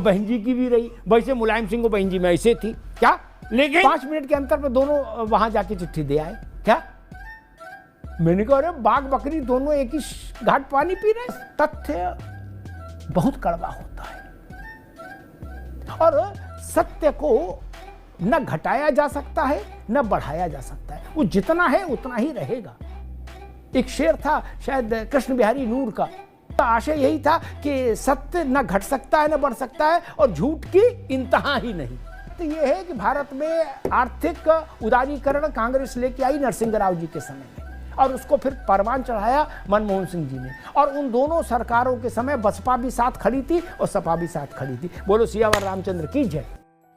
बहन जी की भी रही, वैसे मुलायम सिंह को बहन जी में ऐसे थी क्या, लेकिन 5 मिनट के अंतर पे दोनों वहां जाके चिट्ठी दे आए क्या। मैंने कहा अरे बाघ बकरी दोनों एक ही घाट पानी पी रहे। तथ्य बहुत कड़वा होता है और सत्य को न घटाया जा सकता है न बढ़ाया जा सकता है, वो जितना है उतना ही रहेगा। एक शेर था शायद कृष्ण बिहारी नूर का, आशय यही था कि सत्य न घट सकता है न बढ़ सकता है और झूठ की इंतहा ही नहीं। तो ये है कि भारत में आर्थिक उदारीकरण कांग्रेस लेके आई नरसिंह राव जी के समय में, और उसको फिर परवान चढ़ाया मनमोहन सिंह जी ने, और उन दोनों सरकारों के समय बसपा भी साथ खड़ी थी और सपा भी साथ खड़ी थी। बोलो सियावर रामचंद्र की जय।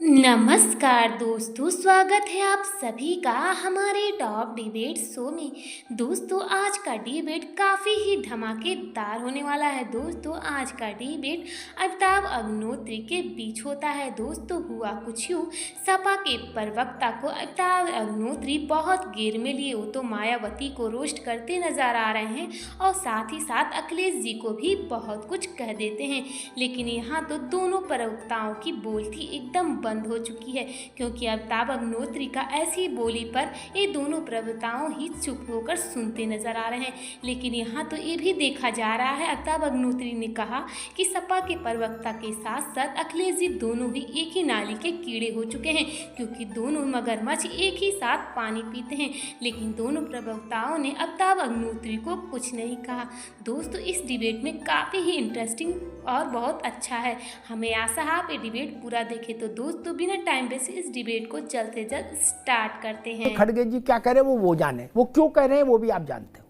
नमस्कार दोस्तों, स्वागत है आप सभी का हमारे टॉप डिबेट शो में। दोस्तों आज का डिबेट काफ़ी ही धमाकेदार होने वाला है। दोस्तों आज का डिबेट अमिताभ अग्निहोत्री के बीच होता है। दोस्तों हुआ कुछ यूँ, सपा के प्रवक्ता को अमिताभ अग्निहोत्री बहुत घेर में लिए, वो तो मायावती को रोस्ट करते नजर आ रहे हैं और साथ ही साथ अखिलेश जी को भी बहुत कुछ कह देते हैं। लेकिन यहाँ तो दोनों प्रवक्ताओं की बोलती एकदम बंद हो चुकी है, क्योंकि अमिताभ अग्निहोत्री का ऐसी बोली पर ये दोनों प्रवक्ताओं ही चुप होकर सुनते नजर आ रहे हैं। लेकिन यहाँ तो ये भी देखा जा रहा है, अमिताभ अग्निहोत्री ने कहा कि सपा के प्रवक्ता के साथ साथ अखिलेश जी दोनों ही एक ही नाली के कीड़े हो चुके हैं, क्योंकि दोनों मगरमच्छ एक ही साथ पानी पीते हैं। लेकिन दोनों प्रवक्ताओं ने अमिताभ अग्निहोत्री को कुछ नहीं कहा। दोस्तों इस डिबेट में काफ़ी ही इंटरेस्टिंग और बहुत अच्छा है। हमें आशा है आप ये डिबेट पूरा देखें। तो दोस्तों बिना टाइम वेस्ट इस डिबेट को जल्द से जल्द स्टार्ट करते हैं। खड़गे जी क्या कह रहे हैं वो जाने, वो क्यों कह रहे हैं वो भी आप जानते हो।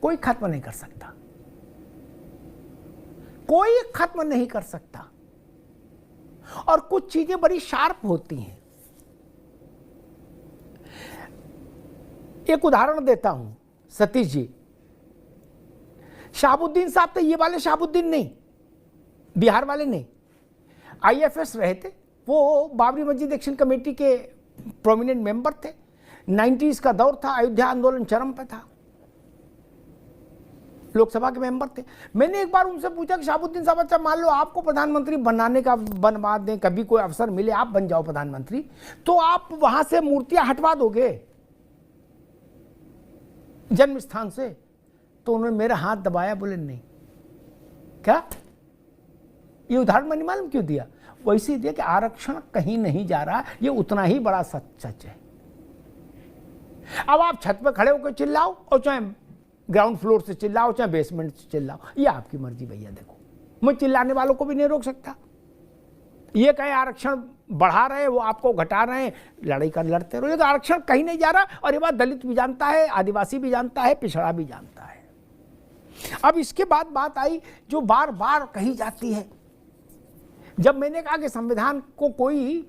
कोई खत्म नहीं कर सकता, कोई खत्म नहीं कर सकता, और कुछ चीजें बड़ी शार्प होती हैं। एक उदाहरण देता हूं, सतीश जी, शहाबुद्दीन साहब तो ये वाले शहाबुद्दीन नहीं, बिहार वाले नहीं, आईएफएस रहे थे, वो बाबरी मस्जिद एक्शन कमेटी के प्रोमिनेंट मेंबर थे। 90s का दौर था, अयोध्या आंदोलन चरम पे था, लोकसभा के मेंबर थे। मैंने एक बार उनसे पूछा कि शहाबुद्दीन साहब अच्छा मान लो आपको प्रधानमंत्री बनाने का बनवा दें, कभी कोई अवसर मिले आप बन जाओ प्रधानमंत्री, तो आप वहां से मूर्तियां हटवा दोगे जन्म स्थान से? तो उन्होंने मेरा हाथ दबाया, बोले नहीं। क्या ये उदाहरण मैंने मालूम क्यों दिया? वैसे ही दिया कि आरक्षण कहीं नहीं जा रहा, ये उतना ही बड़ा सच है। अब आप छत पे खड़े होकर चिल्लाओ और चाहे ग्राउंड फ्लोर से चिल्लाओ चाहे बेसमेंट से चिल्लाओ, ये आपकी मर्जी भैया। देखो मैं चिल्लाने वालों को भी नहीं रोक सकता। ये कहे आरक्षण बढ़ा रहे हैं, वो आपको घटा रहे हैं, लड़ाई कर लड़ते रहो। तो आरक्षण कहीं नहीं जा रहा, और ये बात दलित भी जानता है, आदिवासी भी जानता है, पिछड़ा भी जानता है। अब इसके बाद बात आई जो बार बार कही जाती है, जब मैंने कहा कि संविधान को कोई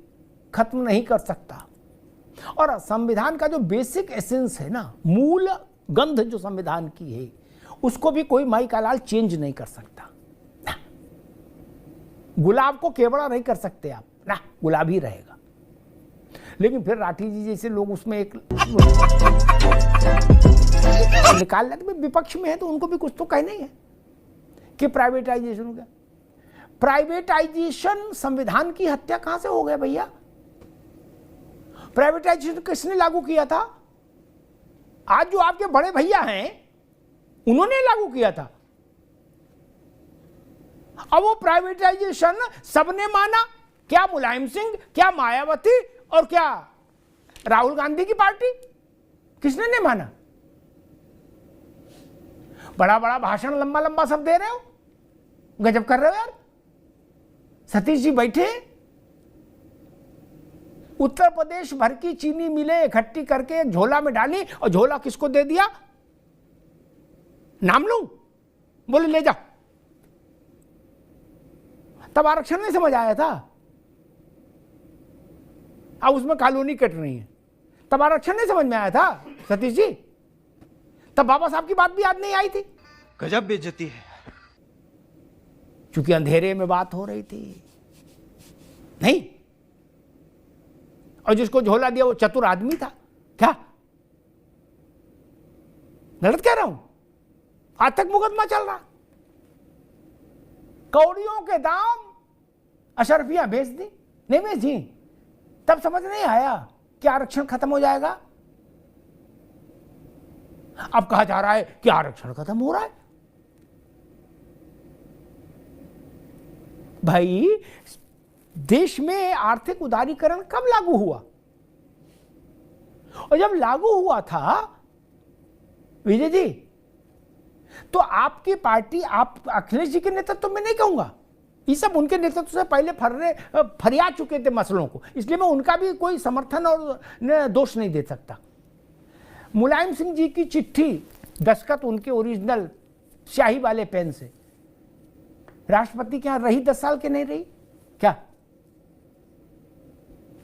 खत्म नहीं कर सकता, और संविधान का जो बेसिक एसेंस है ना, मूल गंध जो संविधान की है, उसको भी कोई माई का लाल चेंज नहीं कर सकता। गुलाब को केवड़ा नहीं कर सकते आप ना, गुलाब ही रहेगा। लेकिन फिर राठी जी जैसे लोग उसमें एक निकाल लेते, विपक्ष में है तो उनको भी कुछ तो कहना ही है कि प्राइवेटाइजेशन हो गया। प्राइवेटाइजेशन संविधान की हत्या कहां से हो गया भैया? प्राइवेटाइजेशन किसने लागू किया था? आज जो आपके बड़े भैया हैं उन्होंने लागू किया था। अब वो प्राइवेटाइजेशन सबने माना, क्या मुलायम सिंह, क्या मायावती और क्या राहुल गांधी की पार्टी, किसने नहीं माना? बड़ा बड़ा भाषण लंबा लंबा सब दे रहे हो, गजब कर रहे हो यार। सतीश जी बैठे, उत्तर प्रदेश भर की चीनी मिलें इकट्ठी करके एक झोला में डाली, और झोला किसको दे दिया? नाम लूं? बोले ले जाओ। तब आरक्षण नहीं समझ आया था, अब उसमें कॉलोनी कट रही है, तब आरक्षण नहीं समझ में आया था सतीश जी? तब बाबा साहब की बात भी याद नहीं आई थी? गजब बेइज्जती है। क्योंकि अंधेरे में बात हो रही थी नहीं, और जिसको झोला दिया वो चतुर आदमी था क्या? गलत कह रहा हूं? आज तक मुकदमा चल रहा, कौड़ियों के दाम अशरफियां बेच दी, नहीं बेची, तब समझ नहीं आया कि आरक्षण खत्म हो जाएगा। अब कहा जा रहा है कि आरक्षण खत्म हो रहा है। भाई, देश में आर्थिक उदारीकरण कब लागू हुआ? और जब लागू हुआ था विजय जी, तो आपकी पार्टी, आप अखिलेश जी के नेतृत्व में नहीं कहूंगा, ये सब उनके नेतृत्व से पहले फरिया चुके थे मसलों को, इसलिए मैं उनका भी कोई समर्थन और दोष नहीं दे सकता। मुलायम सिंह जी की चिट्ठी, दस्तखत उनके ओरिजिनल स्याही वाले पेन से, राष्ट्रपति के यहां रही 10 साल के नहीं रही क्या?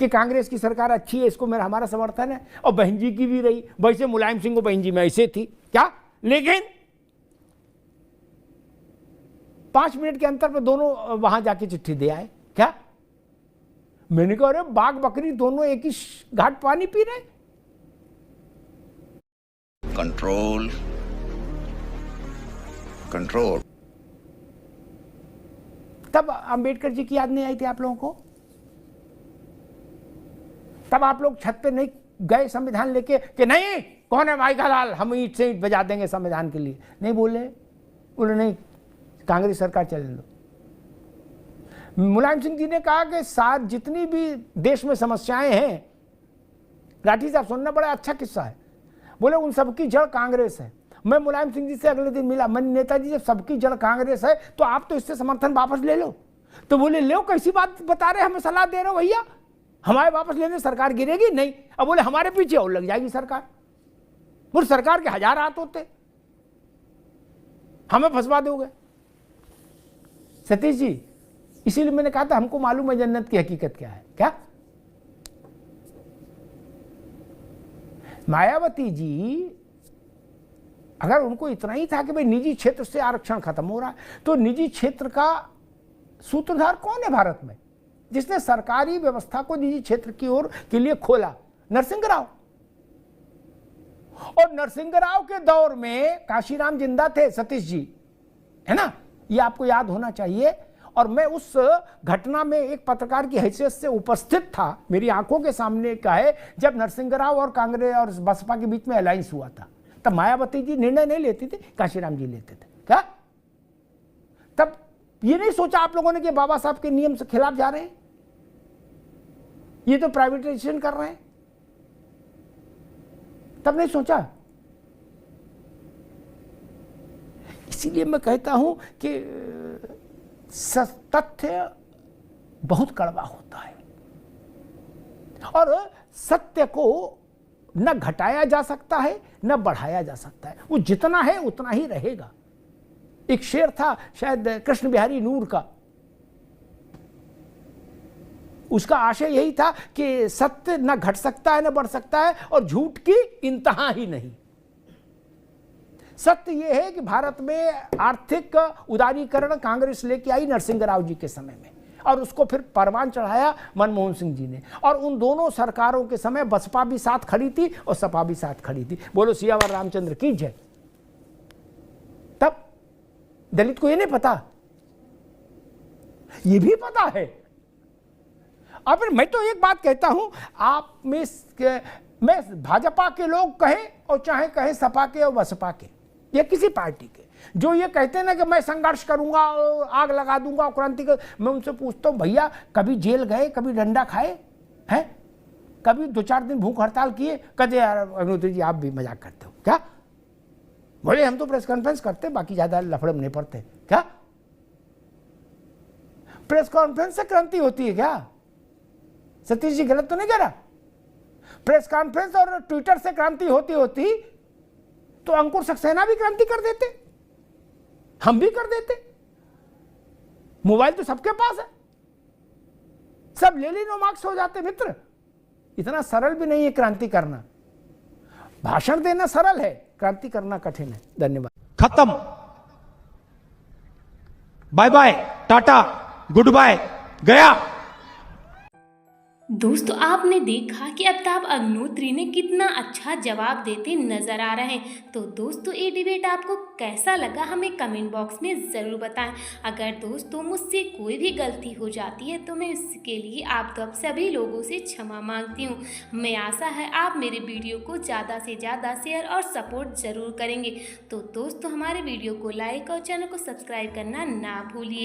कि कांग्रेस की सरकार अच्छी है, इसको मेरा हमारा समर्थन है, और बहन जी की भी रही, वैसे मुलायम सिंह को बहन जी में ऐसे थी क्या? लेकिन 5 मिनट के अंतर पे दोनों वहां जाके चिट्ठी दे आए क्या? मैंने कहा अरे बाघ बकरी दोनों एक ही घाट पानी पी रहे। Control control. तब अंबेडकर जी की याद नहीं आई थी आप लोगों को? तब आप लोग छत पे नहीं गए संविधान लेके कि नहीं, कौन है भाई का लाल, हम ईंट से ईंट बजा देंगे संविधान के लिए? नहीं बोले नहीं, कांग्रेस सरकार चलने दो। मुलायम सिंह जी ने कहा कि साथ जितनी भी देश में समस्याएं हैं, राठी साहब सुनना बड़ा अच्छा किस्सा है, बोले उन सबकी जड़ कांग्रेस है। मैं मुलायम सिंह जी से अगले दिन मिला, मैंने नेताजी जब सबकी जड़ कांग्रेस है तो आप तो इससे समर्थन वापस ले लो। तो बोले लो, कैसी बात बता रहे, हमें सलाह दे रहे हो भैया, हमारे वापस लेने सरकार गिरेगी नहीं। अब बोले हमारे पीछे और लग जाएगी सरकार, बोले सरकार के 1000 हाथ होते, हमें फंसवा दोगे। सतीश जी, इसीलिए मैंने कहा था हमको मालूम है जन्नत की हकीकत क्या है। क्या मायावती जी, अगर उनको इतना ही था कि भाई निजी क्षेत्र से आरक्षण खत्म हो रहा है, तो निजी क्षेत्र का सूत्रधार कौन है भारत में जिसने सरकारी व्यवस्था को निजी क्षेत्र की ओर के लिए खोला? नरसिंह राव। और नरसिंह राव के दौर में काशीराम जिंदा थे, सतीश जी, है ना, ये आपको याद होना चाहिए। और मैं उस घटना में एक पत्रकार की हैसियत से उपस्थित था, मेरी आंखों के सामने का है, जब नरसिंह राव और कांग्रेस और बसपा के बीच में अलायंस हुआ था। तब मायावती जी निर्णय नहीं लेती थी, काशीराम जी लेते थे क्या? तब ये नहीं सोचा आप लोगों ने कि बाबा साहब के नियम से खिलाफ जा रहे हैं, ये तो प्राइवेटाइजेशन कर रहे हैं, तब नहीं सोचा। इसीलिए मैं कहता हूं कि तथ्य बहुत कड़वा होता है और सत्य को न घटाया जा सकता है न बढ़ाया जा सकता है, वो जितना है उतना ही रहेगा। एक शेर था शायद कृष्ण बिहारी नूर का, उसका आशय यही था कि सत्य न घट सकता है न बढ़ सकता है और झूठ की इंतहा ही नहीं। सत्य यह है कि भारत में आर्थिक उदारीकरण कांग्रेस लेके आई नरसिंह राव जी के समय में, और उसको फिर परवान चढ़ाया मनमोहन सिंह जी ने, और उन दोनों सरकारों के समय बसपा भी साथ खड़ी थी और सपा भी साथ खड़ी थी। बोलो सियावर रामचंद्र की जय। तब दलित को ये नहीं पता, ये भी पता है। अब मैं तो एक बात कहता हूं, आप में मैं भाजपा के लोग कहें और चाहे कहें सपा के और बसपा के या किसी पार्टी के, जो ये कहते हैं ना कि मैं संघर्ष करूंगा, आग लगा दूंगा, क्रांति कर, मैं उनसे पूछता हूं भैया कभी जेल गए, कभी डंडा खाए हैं, कभी 2-4 दिन भूख हड़ताल किए? कहते यार अग्निहोत्री जी आप भी मजाक करते हो क्या? बोले हम तो प्रेस कॉन्फ्रेंस करते, बाकी ज्यादा लफड़े में नहीं पड़ते क्या? प्रेस कॉन्फ्रेंस से क्रांति होती है क्या? सतीश जी गलत तो नहीं कह रहा? प्रेस कॉन्फ्रेंस और ट्विटर से क्रांति होती तो अंकुर सक्सेना भी क्रांति कर देते, हम भी कर देते। मोबाइल तो सबके पास है, सब लेलिनो मार्क्स हो जाते मित्र। इतना सरल भी नहीं है क्रांति करना, भाषण देना सरल है, क्रांति करना कठिन है। धन्यवाद। खत्म, bye bye, tata, goodbye, गया। दोस्तों आपने देखा कि अमिताभ अग्निहोत्री ने कितना अच्छा जवाब देते नजर आ रहे हैं। तो दोस्तों ये डिबेट आपको कैसा लगा हमें कमेंट बॉक्स में ज़रूर बताएं। अगर दोस्तों मुझसे कोई भी गलती हो जाती है तो मैं इसके लिए आप सभी लोगों से क्षमा मांगती हूँ। हमें आशा है आप मेरे वीडियो को ज़्यादा से ज़्यादा शेयर और सपोर्ट ज़रूर करेंगे। तो दोस्तों हमारे वीडियो को लाइक और चैनल को सब्सक्राइब करना ना भूलिए।